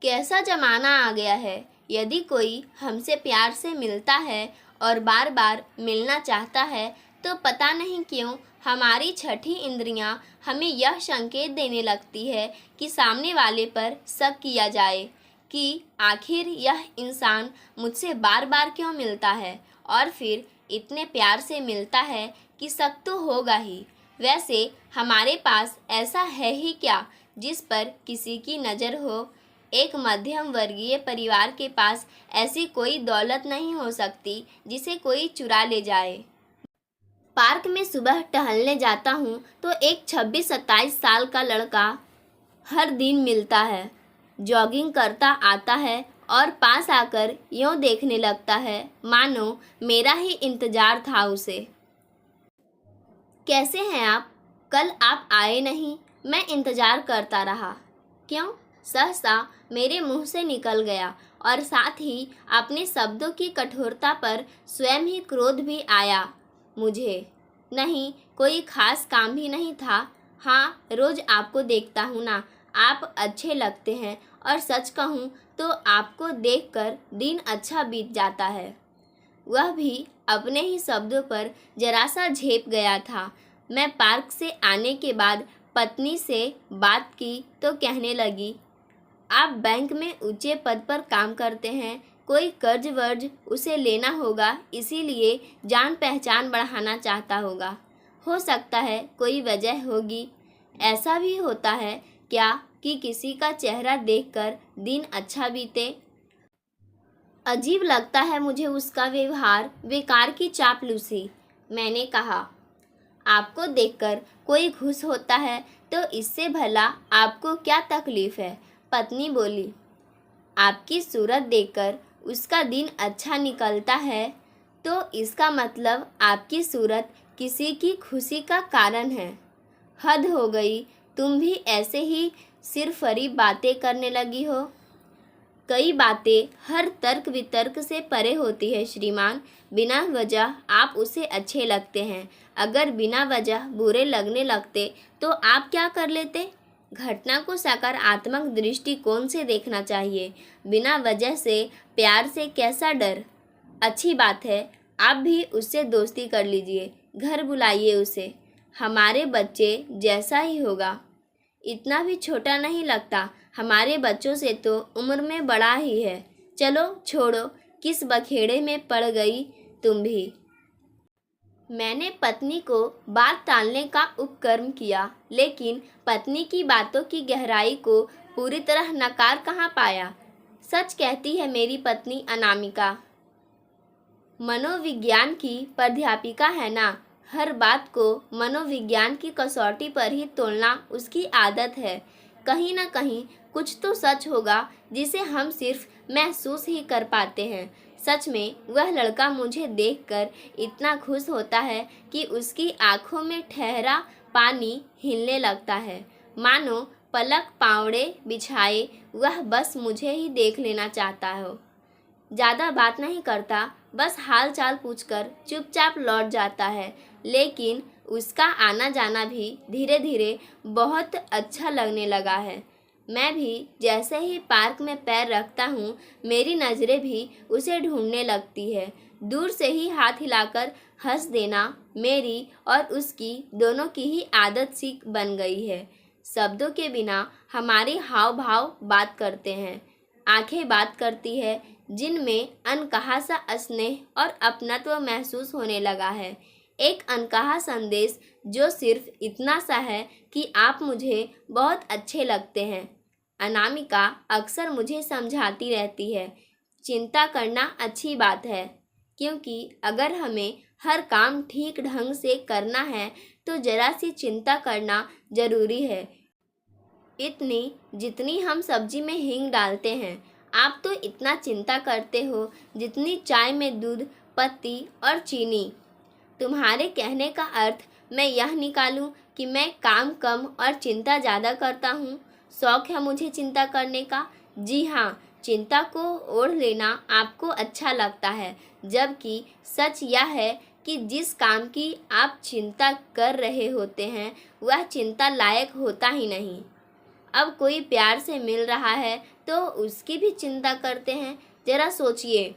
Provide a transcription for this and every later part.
कैसा ज़माना आ गया है। यदि कोई हमसे प्यार से मिलता है और बार बार मिलना चाहता है तो पता नहीं क्यों हमारी छठी इंद्रियां हमें यह संकेत देने लगती है कि सामने वाले पर शक किया जाए कि आखिर यह इंसान मुझसे बार बार क्यों मिलता है और फिर इतने प्यार से मिलता है कि शक तो होगा ही। वैसे हमारे पास ऐसा है ही क्या जिस पर किसी की नज़र हो। एक मध्यम वर्गीय परिवार के पास ऐसी कोई दौलत नहीं हो सकती जिसे कोई चुरा ले जाए। पार्क में सुबह टहलने जाता हूँ तो एक 26-27 साल का लड़का हर दिन मिलता है, जॉगिंग करता आता है और पास आकर यूँ देखने लगता है मानो मेरा ही इंतज़ार था उसे। कैसे हैं आप? कल आप आए नहीं, मैं इंतज़ार करता रहा। क्यों? सहसा मेरे मुंह से निकल गया और साथ ही अपने शब्दों की कठोरता पर स्वयं ही क्रोध भी आया मुझे। नहीं, कोई खास काम भी नहीं था। हाँ, रोज़ आपको देखता हूँ ना, आप अच्छे लगते हैं और सच कहूँ तो आपको देखकर दिन अच्छा बीत जाता है। वह भी अपने ही शब्दों पर जरा सा झेप गया था। मैं पार्क से आने के बाद पत्नी से बात की तो कहने लगी, आप बैंक में ऊंचे पद पर काम करते हैं, कोई कर्ज वर्ज उसे लेना होगा, इसीलिए जान पहचान बढ़ाना चाहता होगा। हो सकता है कोई वजह होगी। ऐसा भी होता है क्या कि किसी का चेहरा देखकर दिन अच्छा बीते। अजीब लगता है मुझे उसका व्यवहार, बेकार की चापलूसी। मैंने कहा, आपको देखकर कोई खुश होता है तो इससे भला आपको क्या तकलीफ है। पत्नी बोली, आपकी सूरत देखकर उसका दिन अच्छा निकलता है तो इसका मतलब आपकी सूरत किसी की खुशी का कारण है। हद हो गई, तुम भी ऐसे ही सिरफरी बातें करने लगी हो। कई बातें हर तर्क वितर्क से परे होती है श्रीमान। बिना वजह आप उसे अच्छे लगते हैं, अगर बिना वजह बुरे लगने लगते तो आप क्या कर लेते। घटना को सकारात्मक दृष्टिकोण से देखना चाहिए। बिना वजह से प्यार से कैसा डर। अच्छी बात है, आप भी उससे दोस्ती कर लीजिए, घर बुलाइए उसे, हमारे बच्चे जैसा ही होगा। इतना भी छोटा नहीं लगता, हमारे बच्चों से तो उम्र में बड़ा ही है। चलो छोड़ो, किस बखेड़े में पड़ गई तुम भी। मैंने पत्नी को बात टालने का उपक्रम किया, लेकिन पत्नी की बातों की गहराई को पूरी तरह नकार कहाँ पाया। सच कहती है मेरी पत्नी अनामिका, मनोविज्ञान की प्राध्यापिका है ना, हर बात को मनोविज्ञान की कसौटी पर ही तोलना उसकी आदत है। कहीं ना कहीं कुछ तो सच होगा जिसे हम सिर्फ महसूस ही कर पाते हैं। सच में वह लड़का मुझे देखकर इतना खुश होता है कि उसकी आंखों में ठहरा पानी हिलने लगता है, मानो पलक पावड़े बिछाए वह बस मुझे ही देख लेना चाहता हो। ज़्यादा बात नहीं करता, बस हाल चाल पूछकर चुपचाप लौट जाता है, लेकिन उसका आना जाना भी धीरे धीरे बहुत अच्छा लगने लगा है। मैं भी जैसे ही पार्क में पैर रखता हूँ, मेरी नज़रें भी उसे ढूंढने लगती है। दूर से ही हाथ हिलाकर हंस देना मेरी और उसकी दोनों की ही आदत सी बन गई है। शब्दों के बिना हमारे हाव भाव बात करते हैं, आंखें बात करती है, जिनमें अनकहा सा स्नेह और अपनत्व महसूस होने लगा है। एक अनकहा संदेश जो सिर्फ इतना सा है कि आप मुझे बहुत अच्छे लगते हैं। अनामिका अक्सर मुझे समझाती रहती है, चिंता करना अच्छी बात है, क्योंकि अगर हमें हर काम ठीक ढंग से करना है तो जरा सी चिंता करना ज़रूरी है। इतनी जितनी हम सब्जी में हींग डालते हैं, आप तो इतना चिंता करते हो जितनी चाय में दूध, पत्ती और चीनी। तुम्हारे कहने का अर्थ मैं यह निकालूं कि मैं काम कम और चिंता ज़्यादा करता हूँ। शौक है मुझे चिंता करने का। जी हाँ, चिंता को ओढ़ लेना आपको अच्छा लगता है, जबकि सच यह है कि जिस काम की आप चिंता कर रहे होते हैं वह चिंता लायक होता ही नहीं। अब कोई प्यार से मिल रहा है तो उसकी भी चिंता करते हैं। जरा सोचिए,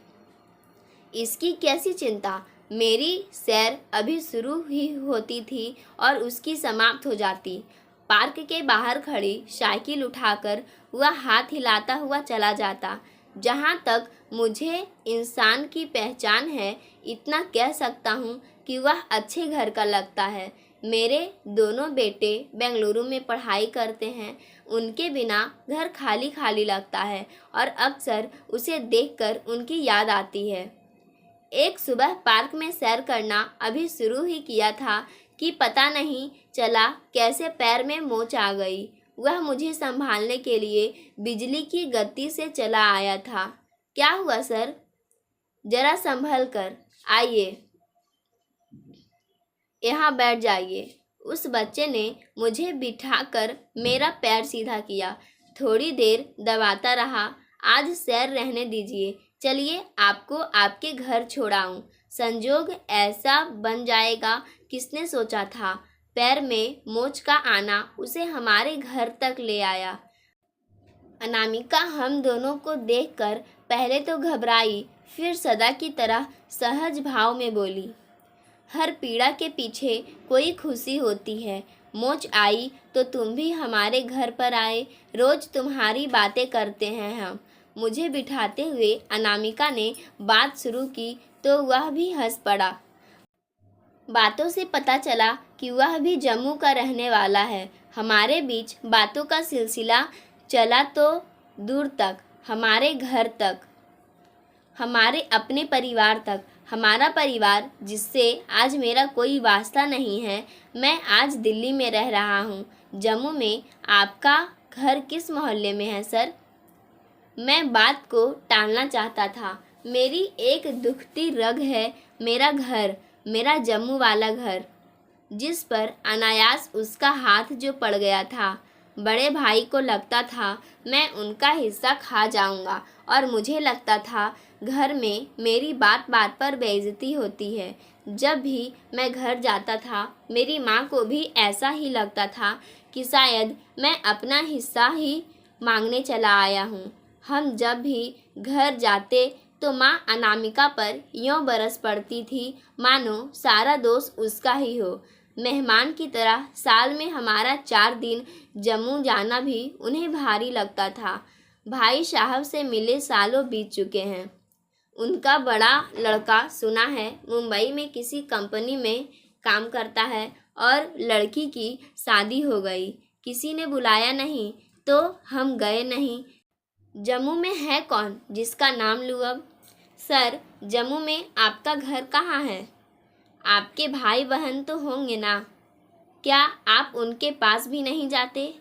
इसकी कैसी चिंता। मेरी सैर अभी शुरू ही होती थी और उसकी समाप्त हो जाती। पार्क के बाहर खड़ी साइकिल उठाकर वह हाथ हिलाता हुआ चला जाता। जहाँ तक मुझे इंसान की पहचान है, इतना कह सकता हूँ कि वह अच्छे घर का लगता है। मेरे दोनों बेटे बेंगलुरु में पढ़ाई करते हैं। उनके बिना घर खाली खाली लगता है और अक्सर उसे देखकर उनकी याद आती है। एक सुबह पार्क में सैर करना अभी शुरू ही किया था कि पता नहीं चला कैसे पैर में मोच आ गई। वह मुझे संभालने के लिए बिजली की गति से चला आया था। क्या हुआ सर? जरा संभल कर आइए, यहाँ बैठ जाइए। उस बच्चे ने मुझे बिठाकर मेरा पैर सीधा किया। थोड़ी देर दबाता रहा। आज सैर रहने दीजिए, चलिए आपको आपके घर छोड़ाऊं। संजोग ऐसा बन जाएगा, किसने सोचा था। पैर में मोच का आना उसे हमारे घर तक ले आया। अनामिका हम दोनों को देखकर पहले तो घबराई, फिर सदा की तरह सहज भाव में बोली, हर पीड़ा के पीछे कोई खुशी होती है। मोच आई तो तुम भी हमारे घर पर आए। रोज तुम्हारी बातें करते हैं हम। मुझे बिठाते हुए अनामिका ने बात शुरू की तो वह भी हंस पड़ा। बातों से पता चला कि वह भी जम्मू का रहने वाला है। हमारे बीच बातों का सिलसिला चला तो दूर तक, हमारे घर तक, हमारे अपने परिवार तक। हमारा परिवार जिससे आज मेरा कोई वास्ता नहीं है। मैं आज दिल्ली में रह रहा हूँ। जम्मू में आपका घर किस मोहल्ले में है सर? मैं बात को टालना चाहता था। मेरी एक दुखती रग है मेरा घर, मेरा जम्मू वाला घर, जिस पर अनायास उसका हाथ जो पड़ गया था। बड़े भाई को लगता था मैं उनका हिस्सा खा जाऊंगा और मुझे लगता था घर में मेरी बात बात पर बेइज्जती होती है। जब भी मैं घर जाता था मेरी माँ को भी ऐसा ही लगता था कि शायद मैं अपना हिस्सा ही मांगने चला आया हूँ। हम जब भी घर जाते तो माँ अनामिका पर यूँ बरस पड़ती थी मानो सारा दोष उसका ही हो। मेहमान की तरह साल में हमारा 4 दिन जम्मू जाना भी उन्हें भारी लगता था। भाई साहब से मिले सालों बीत चुके हैं। उनका बड़ा लड़का सुना है मुंबई में किसी कंपनी में काम करता है और लड़की की शादी हो गई। किसी ने बुलाया नहीं तो हम गए नहीं। जम्मू में है कौन जिसका नाम लूँ अब? सर, जम्मू में आपका घर कहाँ है? आपके भाई बहन तो होंगे ना? क्या आप उनके पास भी नहीं जाते?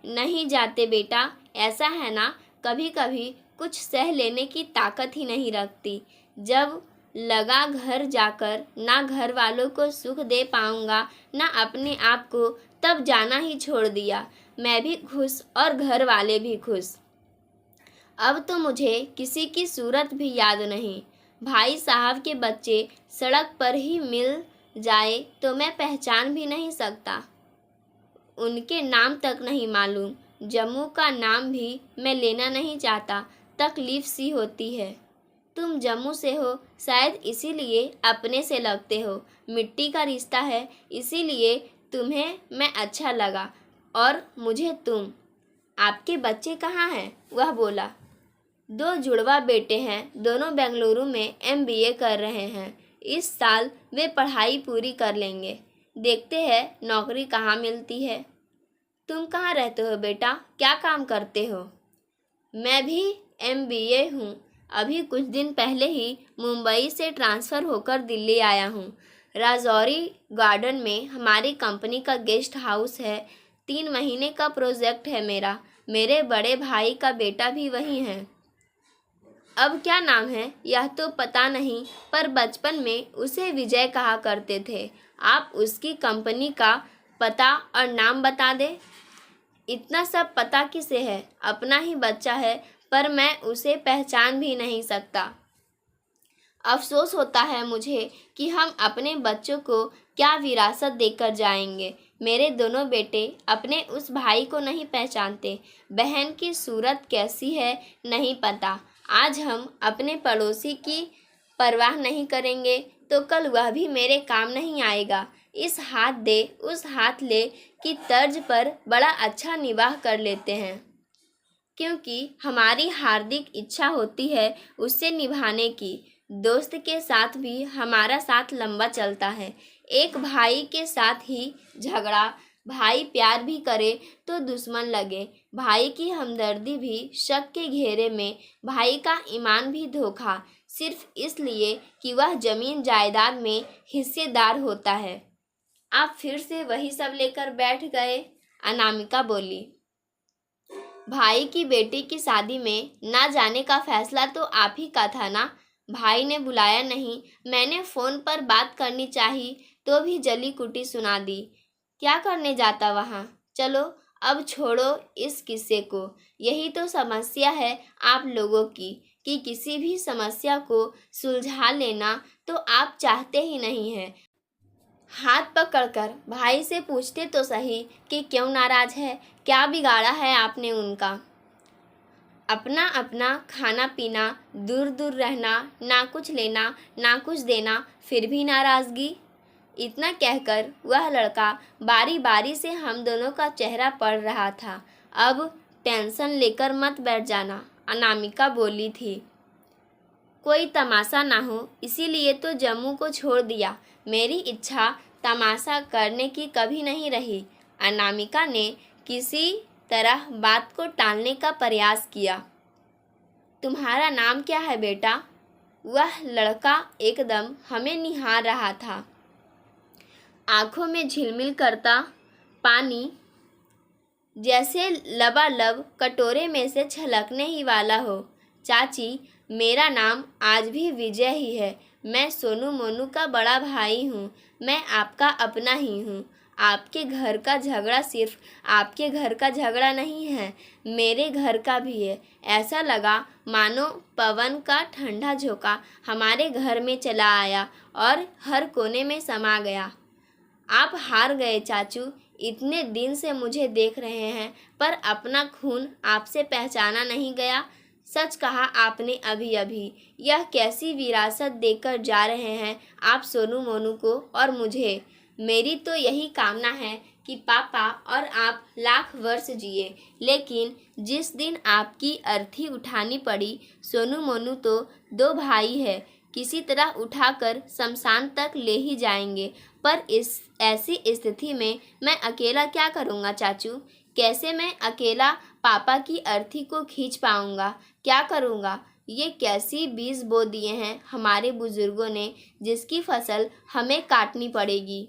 नहीं जाते बेटा। ऐसा है ना, कभी कभी कुछ सह लेने की ताकत ही नहीं रखती। जब लगा घर जाकर ना घर वालों को सुख दे पाऊंगा ना अपने आप को, तब जाना ही छोड़ दिया। मैं भी खुश और घर वाले भी खुश। अब तो मुझे किसी की सूरत भी याद नहीं। भाई साहब के बच्चे सड़क पर ही मिल जाए तो मैं पहचान भी नहीं सकता। उनके नाम तक नहीं मालूम। जम्मू का नाम भी मैं लेना नहीं चाहता, तकलीफ सी होती है। तुम जम्मू से हो, शायद इसीलिए अपने से लगते हो। मिट्टी का रिश्ता है, इसीलिए तुम्हें मैं अच्छा लगा और मुझे तुम। आपके बच्चे कहाँ हैं? वह बोला। 2 जुड़वा बेटे हैं, दोनों बेंगलुरु में MBA कर रहे हैं। इस साल वे पढ़ाई पूरी कर लेंगे। देखते हैं नौकरी कहाँ मिलती है। तुम कहाँ रहते हो बेटा? क्या काम करते हो? मैं भी MBA हूँ। अभी कुछ दिन पहले ही मुंबई से ट्रांसफ़र होकर दिल्ली आया हूँ। राजौरी गार्डन में हमारी कंपनी का गेस्ट हाउस है। 3 महीने का प्रोजेक्ट है मेरा। मेरे बड़े भाई का बेटा भी वहीं है। अब क्या नाम है यह तो पता नहीं, पर बचपन में उसे विजय कहा करते थे। आप उसकी कंपनी का पता और नाम बता दे। इतना सब पता किसे है? अपना ही बच्चा है, पर मैं उसे पहचान भी नहीं सकता। अफसोस होता है मुझे कि हम अपने बच्चों को क्या विरासत देकर जाएंगे। मेरे दोनों बेटे अपने उस भाई को नहीं पहचानते। बहन की सूरत कैसी है नहीं पता। आज हम अपने पड़ोसी की परवाह नहीं करेंगे तो कल वह भी मेरे काम नहीं आएगा। इस हाथ दे उस हाथ ले की तर्ज पर बड़ा अच्छा निवाह कर लेते हैं, क्योंकि हमारी हार्दिक इच्छा होती है उससे निभाने की। दोस्त के साथ भी हमारा साथ लंबा चलता है। एक भाई के साथ ही झगड़ा, भाई प्यार भी करे तो दुश्मन लगे। भाई की हमदर्दी भी शक के घेरे में, भाई का ईमान भी धोखा, सिर्फ इसलिए कि वह जमीन जायदाद में हिस्सेदार होता है। आप फिर से वही सब लेकर बैठ गए, अनामिका बोली। भाई की बेटी की शादी में ना जाने का फैसला तो आप ही का था ना। भाई ने बुलाया नहीं, मैंने फ़ोन पर बात करनी चाहिए तो भी जली कुटी सुना दी। क्या करने जाता वहाँ। चलो अब छोड़ो इस किस्से को। यही तो समस्या है आप लोगों की कि किसी भी समस्या को सुलझा लेना तो आप चाहते ही नहीं हैं। हाथ पकड़कर भाई से पूछते तो सही कि क्यों नाराज है, क्या बिगाड़ा है आपने उनका। अपना अपना खाना पीना, दूर दूर रहना, ना कुछ लेना ना कुछ देना, फिर भी नाराज़गी। इतना कहकर वह लड़का बारी बारी से हम दोनों का चेहरा पढ़ रहा था। अब टेंशन लेकर मत बैठ जाना, अनामिका बोली थी। कोई तमाशा ना हो इसीलिए तो जम्मू को छोड़ दिया। मेरी इच्छा तमाशा करने की कभी नहीं रही। अनामिका ने किसी तरह बात को टालने का प्रयास किया। तुम्हारा नाम क्या है बेटा? वह लड़का एकदम हमें निहार रहा था। आंखों में झिलमिल करता पानी जैसे लबालब कटोरे में से छलकने ही वाला हो। चाची, मेरा नाम आज भी विजय ही है। मैं सोनू मोनू का बड़ा भाई हूँ। मैं आपका अपना ही हूँ। आपके घर का झगड़ा सिर्फ आपके घर का झगड़ा नहीं है, मेरे घर का भी है। ऐसा लगा मानो पवन का ठंडा झोंका हमारे घर में चला आया और हर कोने में समा गया। आप हार गए चाचू। इतने दिन से मुझे देख रहे हैं पर अपना खून आपसे पहचाना नहीं गया। सच कहा आपने अभी अभी। यह कैसी विरासत देकर जा रहे हैं आप सोनू मोनू को और मुझे। मेरी तो यही कामना है कि पापा और आप लाख वर्ष जिए, लेकिन जिस दिन आपकी अर्थी उठानी पड़ी, सोनू मोनू तो दो भाई है, किसी तरह उठाकर शमशान तक ले ही जाएंगे। पर इस ऐसी स्थिति में मैं अकेला क्या करूँगा चाचू? कैसे मैं अकेला पापा की अर्थी को खींच पाऊँगा? क्या करूँगा? ये कैसी बीज बो दिए हैं हमारे बुजुर्गों ने, जिसकी फसल हमें काटनी पड़ेगी।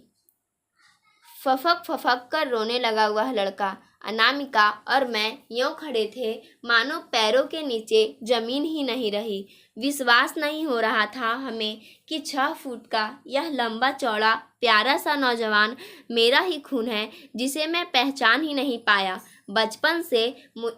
फफक फफक कर रोने लगा वह लड़का। अनामिका और मैं यूँ खड़े थे मानो पैरों के नीचे जमीन ही नहीं रही। विश्वास नहीं हो रहा था हमें कि 6 फुट का यह लंबा चौड़ा प्यारा सा नौजवान मेरा ही खून है, जिसे मैं पहचान ही नहीं पाया। बचपन से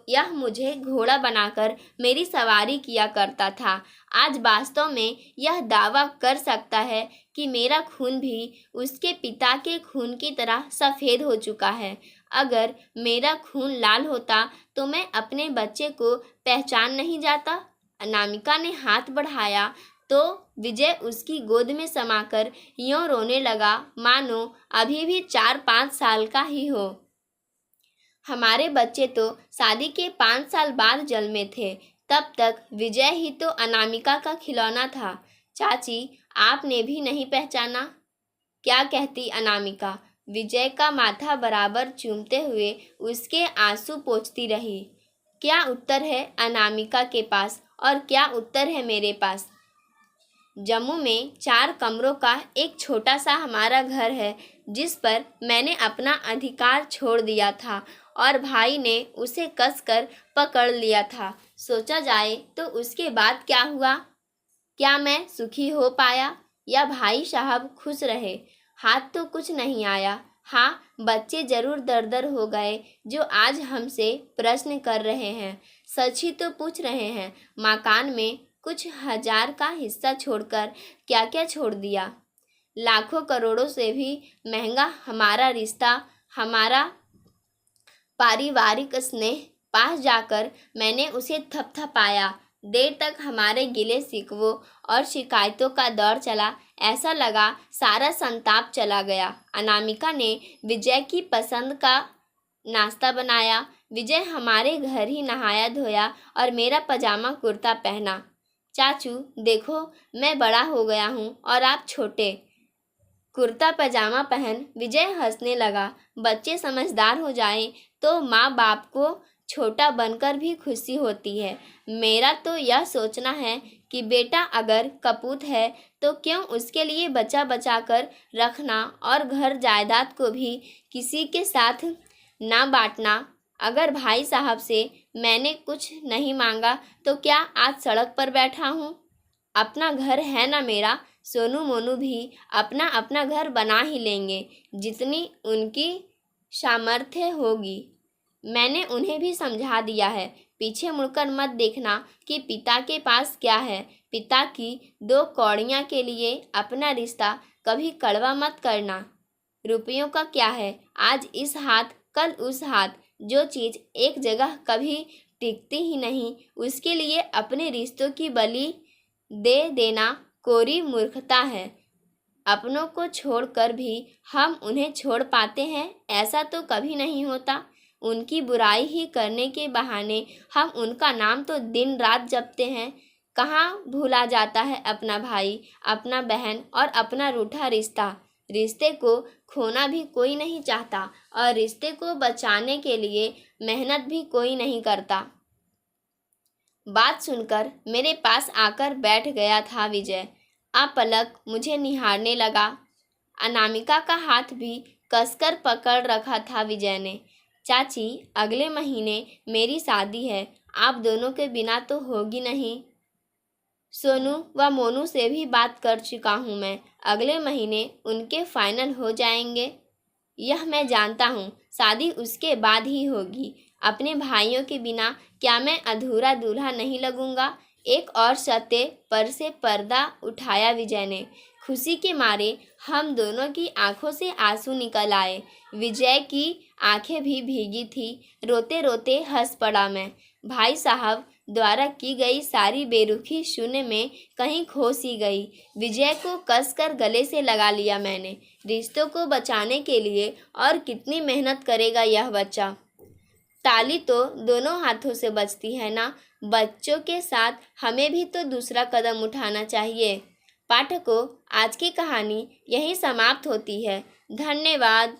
यह मुझे घोड़ा बनाकर मेरी सवारी किया करता था। आज वास्तव में यह दावा कर सकता है कि मेरा खून भी उसके पिता के खून की तरह सफ़ेद हो चुका है। अगर मेरा खून लाल होता तो मैं अपने बच्चे को पहचान नहीं जाता। अनामिका ने हाथ बढ़ाया तो विजय उसकी गोद में समाकर यूँ रोने लगा मानो अभी भी 4-5 साल का ही हो। हमारे बच्चे तो शादी के 5 साल बाद जन्मे थे। तब तक विजय ही तो अनामिका का खिलौना था। चाची, आपने भी नहीं पहचाना? क्या कहती अनामिका? विजय का माथा बराबर चूमते हुए उसके आंसू पोंछती रही। क्या उत्तर है अनामिका के पास और क्या उत्तर है मेरे पास? जम्मू में 4 कमरों का एक छोटा सा हमारा घर है, जिस पर मैंने अपना अधिकार छोड़ दिया था और भाई ने उसे कसकर पकड़ लिया था। सोचा जाए तो उसके बाद क्या हुआ? क्या मैं सुखी हो पाया या भाई साहब खुश रहे? हाथ तो कुछ नहीं आया। हाँ, बच्चे जरूर दर-दर हो गए जो आज हमसे प्रश्न कर रहे हैं। सच ही तो पूछ रहे हैं, मकान में कुछ हजार का हिस्सा छोड़कर क्या क्या छोड़ दिया? लाखों करोड़ों से भी महंगा हमारा रिश्ता हमारा पारिवारिक स्नेह। पास जाकर मैंने उसे थपथपाया। देर तक हमारे गिले शिकवों और शिकायतों का दौर चला। ऐसा लगा सारा संताप चला गया। अनामिका ने विजय की पसंद का नाश्ता बनाया। विजय हमारे घर ही नहाया धोया और मेरा पजामा कुर्ता पहना। चाचू देखो, मैं बड़ा हो गया हूँ और आप छोटे। कुर्ता पजामा पहन विजय हंसने लगा। बच्चे समझदार हो जाएं तो माँ बाप को छोटा बनकर भी खुशी होती है। मेरा तो यह सोचना है कि बेटा अगर कपूत है तो क्यों उसके लिए बचा बचा कर रखना और घर जायदाद को भी किसी के साथ ना बांटना। अगर भाई साहब से मैंने कुछ नहीं मांगा तो क्या आज सड़क पर बैठा हूँ? अपना घर है ना मेरा। सोनू मोनू भी अपना अपना घर बना ही लेंगे जितनी उनकी सामर्थ्य होगी। मैंने उन्हें भी समझा दिया है। पीछे मुड़कर मत देखना कि पिता के पास क्या है। पिता की 2 कौड़ियाँ के लिए अपना रिश्ता कभी कड़वा मत करना। रुपयों का क्या है, आज इस हाथ कल उस हाथ। जो चीज़ एक जगह कभी टिकती ही नहीं उसके लिए अपने रिश्तों की बलि दे देना कोरी मूर्खता है। अपनों को छोड़कर भी हम उन्हें छोड़ पाते हैं, ऐसा तो कभी नहीं होता। उनकी बुराई ही करने के बहाने हम उनका नाम तो दिन रात जपते हैं। कहाँ भूला जाता है अपना भाई, अपना बहन और अपना रूठा रिश्ता। रिश्ते को खोना भी कोई नहीं चाहता और रिश्ते को बचाने के लिए मेहनत भी कोई नहीं करता। बात सुनकर मेरे पास आकर बैठ गया था विजय। अपलक मुझे निहारने लगा। अनामिका का हाथ भी कसकर पकड़ रखा था विजय ने। चाची, अगले महीने मेरी शादी है, आप दोनों के बिना तो होगी नहीं। सोनू व मोनू से भी बात कर चुका हूँ मैं, अगले महीने उनके फाइनल हो जाएंगे। यह मैं जानता हूँ, शादी उसके बाद ही होगी। अपने भाइयों के बिना क्या मैं अधूरा दूल्हा नहीं लगूंगा? एक और सत्य पर से पर्दा उठाया विजय ने। खुशी के मारे हम दोनों की आंखों से आंसू निकल आए। विजय की आंखें भी भीगी थी। रोते रोते हंस पड़ा मैं। भाई साहब द्वारा की गई सारी बेरुखी शून्य में कहीं खो सी गई। विजय को कसकर गले से लगा लिया मैंने। रिश्तों को बचाने के लिए और कितनी मेहनत करेगा यह बच्चा। ताली तो दोनों हाथों से बजती है ना। बच्चों के साथ हमें भी तो दूसरा कदम उठाना चाहिए। पाठकों, आज की कहानी यहीं समाप्त होती है। धन्यवाद।